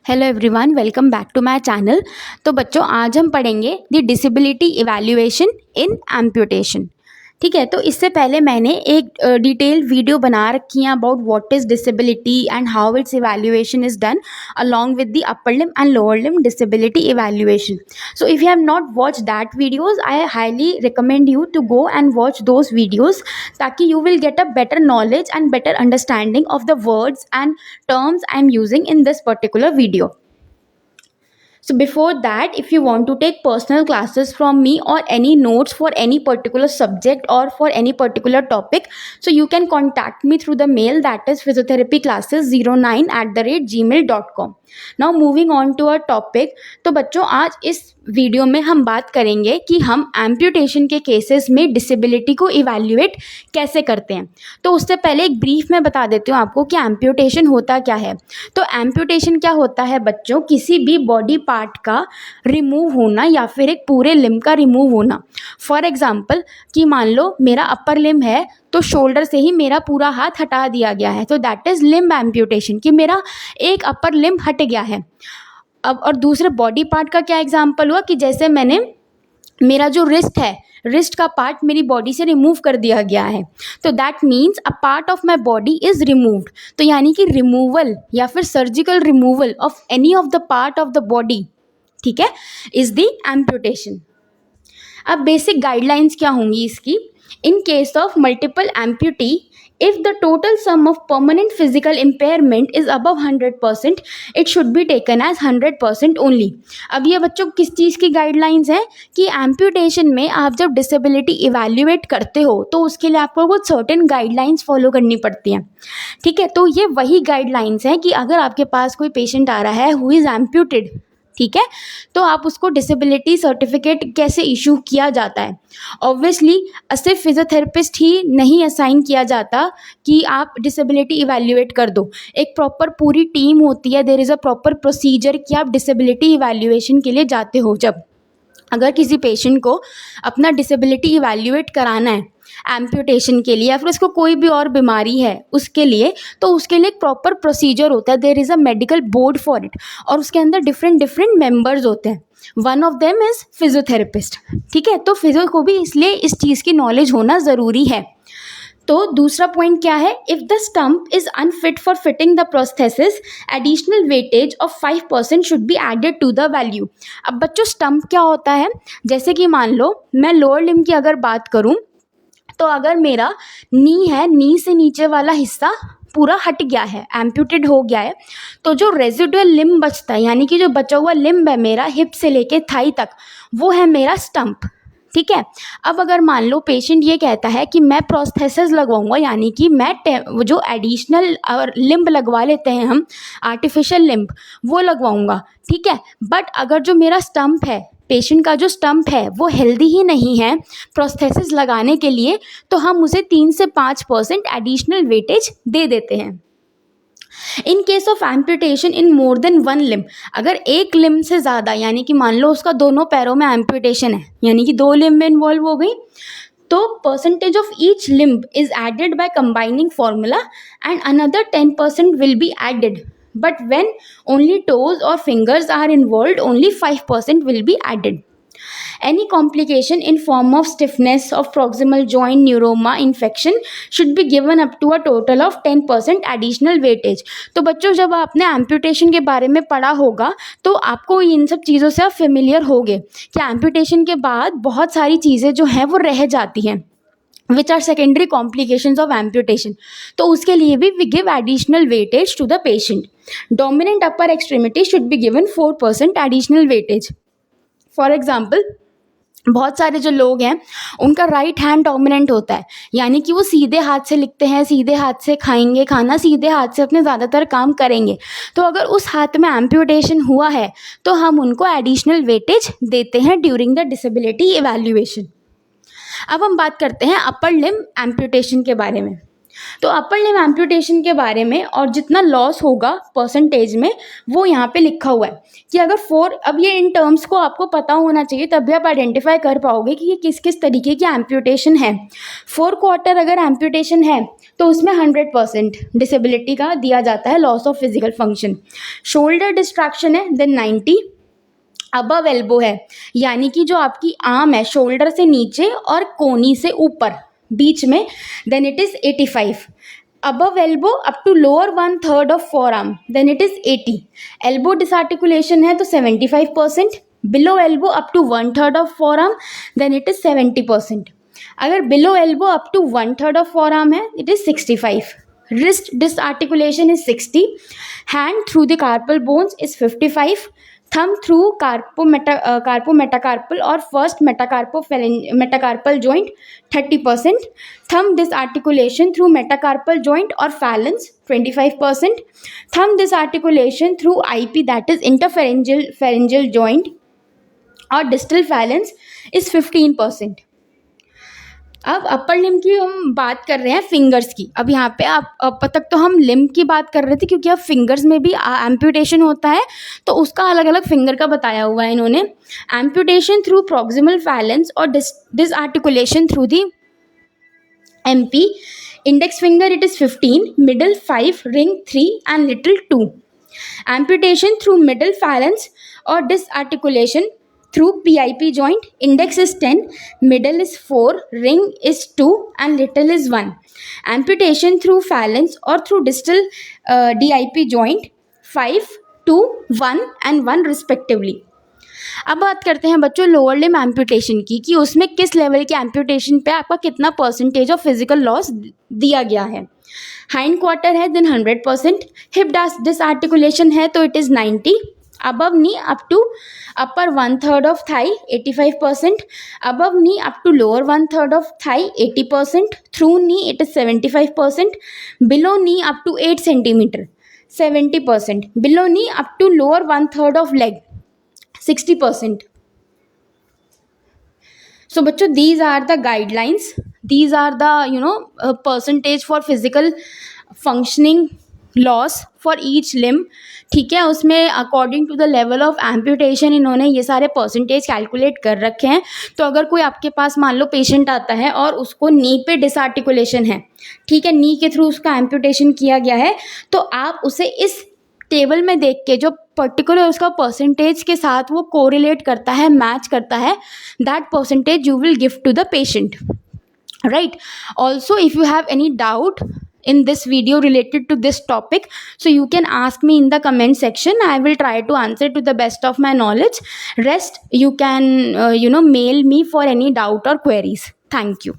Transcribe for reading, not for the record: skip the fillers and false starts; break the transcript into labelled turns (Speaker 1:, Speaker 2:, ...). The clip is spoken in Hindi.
Speaker 1: Hello everyone, welcome back to my channel. तो बच्चों, आज हम पढ़ेंगे the disability evaluation in amputation. ठीक है, तो इससे पहले मैंने एक डिटेल वीडियो बना रखी है about what is disability and how it's evaluation is done along with the upper limb and lower limb disability evaluation. So if you have not watched that videos, I highly recommend you to go and watch those videos ताकि you will get a better knowledge and better understanding of the words and terms I am using in this particular video. So before that, if you want to take personal classes from me or any notes for any particular subject or for any particular topic, so you can contact me through the mail, that is physiotherapyclasses09@gmail.com. Now moving on to our topic. तो बच्चों, आज इस वीडियो में हम बात करेंगे कि हम एम्प्यूटेशन के केसेस में डिसेबिलिटी को इवैल्यूएट कैसे करते हैं। तो उससे पहले एक ब्रीफ में बता देती हूँ आपको कि एम्प्यूटेशन होता क्या है। तो एम्प्यूटेशन क्या होता है बच्चों, किसी भी बॉडी पार्ट का रिमूव होना या फिर एक पूरे लिम्ब का रिमूव होना। फॉर एग्जाम्पल कि मान लो मेरा अपर लिम्ब है तो शोल्डर से ही मेरा पूरा हाथ हटा दिया गया है, तो दैट इज लिम्ब एम्प्यूटेशन, कि मेरा एक अपर लिम्ब हट गया है। अब और दूसरे बॉडी पार्ट का क्या एग्जाम्पल हुआ कि जैसे मेरा जो रिस्ट है, रिस्ट का पार्ट मेरी बॉडी से रिमूव कर दिया गया है, तो that means a part of my body is removed. तो यानी कि रिमूवल या फिर surgical removal of any of the part of the body, ठीक है, इज द एम्प्यूटेशन। अब बेसिक गाइडलाइंस क्या होंगी इसकी। In case of multiple amputee, if the total sum of permanent physical impairment is above 100%, it should be taken as 100% only. अब ये बच्चों किस चीज़ की गाइडलाइंस हैं कि एम्प्यूटेशन में आप जब डिसेबिलिटी इवैल्यूएट करते हो तो उसके लिए आपको कुछ सर्टेन गाइडलाइंस फॉलो करनी पड़ती हैं। ठीक है, तो ये वही गाइडलाइंस हैं कि अगर आपके पास कोई पेशेंट आ रहा है हु इज़ एम्प्यूटेड, ठीक है, तो आप उसको डिसेबिलिटी सर्टिफिकेट कैसे इशू किया जाता है। ऑब्वियसली सिर्फ फिजियोथेरेपिस्ट ही नहीं असाइन किया जाता कि आप डिसेबिलिटी इवैल्यूएट कर दो। एक प्रॉपर पूरी टीम होती है, there is a proper procedure कि आप डिसेबिलिटी इवैल्यूएशन के लिए जाते हो। जब अगर किसी पेशेंट को अपना डिसेबिलिटी इवैल्यूएट कराना है एम्प्यूटेशन के लिए या फिर उसको कोई भी और बीमारी है उसके लिए, तो उसके लिए एक प्रॉपर प्रोसीजर होता है, there is a medical board for it, और उसके अंदर डिफरेंट मेंबर्स होते हैं। One of them is physiotherapist. ठीक है, तो फिजियो को भी इसलिए इस चीज़ की नॉलेज होना ज़रूरी है। तो दूसरा पॉइंट क्या है, if the stump is unfit for fitting the prosthesis, additional weightage of 5% should be added to the value. अब बच्चों, स्टम्प क्या होता है, जैसे कि मान लो मैं लोअर लिम्ब की अगर बात करूँ, तो अगर मेरा नी है, नी से नीचे वाला हिस्सा पूरा हट गया है, एम्प्यूटेड हो गया है, तो जो रेजिडुअल लिम्ब बचता है, यानी कि जो बचा हुआ लिम्ब है मेरा हिप से लेके थाई तक, वो है मेरा स्टम्प। ठीक है, अब अगर मान लो पेशेंट ये कहता है कि मैं प्रोस्थेसिस लगवाऊंगा, यानी कि मैं जो एडिशनल लिम्ब लगवा लेते हैं हम, आर्टिफिशियल लिम्ब, वो लगवाऊंगा। ठीक है, बट अगर जो मेरा स्टम्प है, पेशेंट का जो स्टम्प है वो हेल्दी ही नहीं है प्रोस्थेसिस लगाने के लिए, तो हम उसे 3 से 5% एडिशनल वेटेज दे देते हैं। In case of amputation in more than one limb, अगर एक लिम्ब से ज़्यादा, यानी कि मान लो उसका दोनों पैरों में एम्प्यूटेशन है, यानी कि 2 लिम्ब में इन्वॉल्व हो गई, तो percentage of each limb is added by combining formula and another 10% will be added, but when only toes or fingers are involved, only 5% will be added. Any complication in form of stiffness of proximal joint neuroma infection should be given up to a total of 10% additional weightage. तो बच्चों, जब आपने एम्प्यूटेशन के बारे में पढ़ा होगा तो आपको इन सब चीज़ों से आप फेमिलियर होगे कि एम्प्यूटेशन के बाद बहुत सारी चीज़ें जो हैं वो रह जाती हैं, which are secondary complications of amputation. तो उसके लिए भी we give additional weightage to the patient. Dominant upper extremity should be given 4% additional weightage. For example, बहुत सारे जो लोग हैं उनका राइट हैंड डोमिनेंट होता है, यानी कि वो सीधे हाथ से लिखते हैं, सीधे हाथ से खाएंगे खाना, सीधे हाथ से अपने ज़्यादातर काम करेंगे। तो अगर उस हाथ में एम्प्यूटेशन हुआ है तो हम उनको एडिशनल वेटेज देते हैं ड्यूरिंग द डिसेबिलिटी इवैल्यूएशन। अब हम बात करते हैं अपर लिम्ब एम्प्यूटेशन के बारे में। तो अपर लिम्ब एम्पुटेशन के बारे में और जितना लॉस होगा परसेंटेज में वो यहाँ पे लिखा हुआ है कि अगर 4, अब ये इन टर्म्स को आपको पता होना चाहिए तभी आप आइडेंटिफाई कर पाओगे कि ये किस किस तरीके की एम्पुटेशन है। 4 क्वार्टर अगर एम्पुटेशन है तो उसमें 100% डिसेबिलिटी का दिया जाता है, loss of physical function. Shoulder distraction है देन 90। अबव एल्बो है यानी कि जो आपकी आर्म है शोल्डर से नीचे और कोनी से ऊपर बीच में, then it is 85। Above elbow up to lower 1/3 of forearm then it is 80। Elbow disarticulation है तो 75%। Below elbow up to 1/3 of forearm then it is 70%। अगर below elbow up to 1/3 of forearm है it is 65। Wrist disarticulation is 60. Hand through the carpal bones is 55. Thumb through carpometacarpal or first metacarpal joint 30%. Thumb disarticulation through metacarpal joint or phalanx 25%. Thumb disarticulation through IP, that is interpharyngeal joint or distal phalanx, is 15%. अब अपर लिम्ब की हम बात कर रहे हैं फिंगर्स की। अब यहाँ पे अब तक तो हम लिम्ब की बात कर रहे थे क्योंकि अब फिंगर्स में भी एम्पुटेशन होता है तो उसका अलग अलग फिंगर का बताया हुआ है इन्होंने। एम्पुटेशन थ्रू प्रॉक्सिमल फैलेंस और disarticulation through the MP। Index finger it is 15, middle 5, ring 3 and little 2। Amputation through middle phalanx और disarticulation through PIP joint, index is 10, middle is 4, ring is 2 and little is 1. Amputation through phalanx or through distal DIP joint 5, 2, 1 and 1 respectively. अब बात करते हैं बच्चों लोअर लिम्ब एम्पुटेशन की कि उसमें किस लेवल के एम्पुटेशन पे आपका कितना परसेंटेज ऑफ फिजिकल लॉस दिया गया है। हाइंड क्वार्टर है देन 100%। हिप डिसआर्टिकुलेशन है तो it is 90। above knee up to upper 1/3 of thigh 85%. above knee up to lower 1/3 of thigh 80%. through knee it is 75%. below knee up to 8 centimeter 70%. below knee up to lower 1/3 of leg 60%. So बच्चों these are the guidelines, these are the percentage for physical functioning loss for each limb। ठीक है, उसमें according to the level of amputation इन्होंने ये सारे परसेंटेज कैलकुलेट कर रखे हैं। तो अगर कोई आपके पास मान लो पेशेंट आता है और उसको नी पे डिसआर्टिकुलेशन है, ठीक है, नी के थ्रू उसका एम्पुटेशन किया गया है, तो आप उसे इस टेबल में देख के जो पर्टिकुलर उसका परसेंटेज के साथ वो कोरिलेट करता है, मैच करता है, that percentage you will give to the patient, right. Also if you have any doubt in this video related to this topic, so you can ask me in the comment section. I will try to answer to the best of my knowledge. Rest you can mail me for any doubt or queries. Thank you.